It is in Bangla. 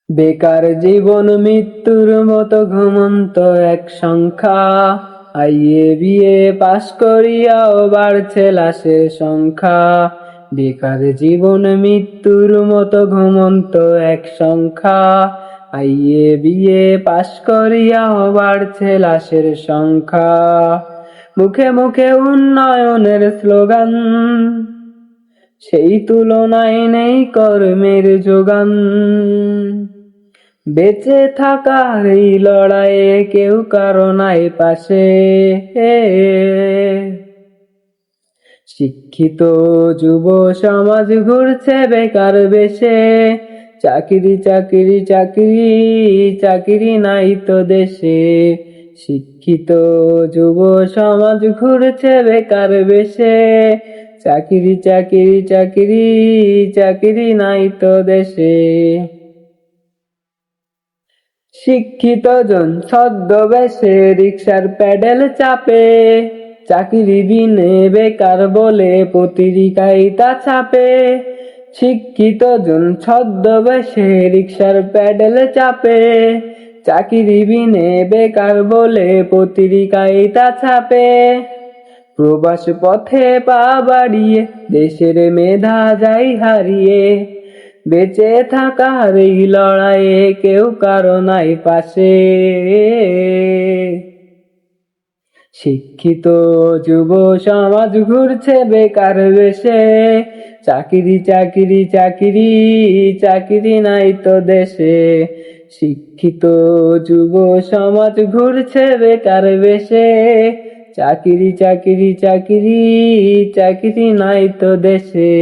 বেকার জীবন মৃত্যুর মতো ঘুমন্ত এক সংখ্যা। আইএ বিএ পাশ করিয়াও বাড়ছে লাশের সংখ্যা। বেকার জীবন মৃত্যুর মতো ঘুমন্ত এক সংখ্যা। আইএ বিএ পাশ করিয়াও বাড়ছে লাশের সংখ্যা। মুখে মুখে উন্নয়নের স্লোগান, সেই তুলনায় নেই কর্মের যোগান। বেঁচে থাকার এই লড়াইয়ে কেউ কারো নাই পাশে। শিক্ষিত যুব সমাজ ঘুরছে বেকার বেশে। চাকরি চাকরি চাকরি চাকরি নাই তো দেশে। শিক্ষিত যুব সমাজ ঘুরছে বেকার বেশে। চাকরি চাকরি চাকরি চাকরি নাই তো দেশে। শিক্ষিত জন ছদ্মবেশে রিকশার প্যাডেল চাপে। চাকরি বিনে বেকার বলে পত্রিকায় তা ছাপে। শিক্ষিত জন ছদ্মবেশে রিকশার প্যাডেল চাপে। চাকরি বিনে বেকার বলে পত্রিকায় তা ছাপে। প্রবাস পথে পা বাড়িয়ে দেশের মেধা যায় হারিয়ে। বেঁচে থাকার এই লড়াইয়ে কেউ কারো নাই পাশে। শিক্ষিত যুব সমাজ ঘুরছে বেকার বেশে। চাকরি চাকরি চাকরি চাকরি নাই তো দেশে। শিক্ষিত যুব সমাজ ঘুরছে বেকার বেশে। চাকরি চাকরি চাকরি চাকরি নাই তো দেশে।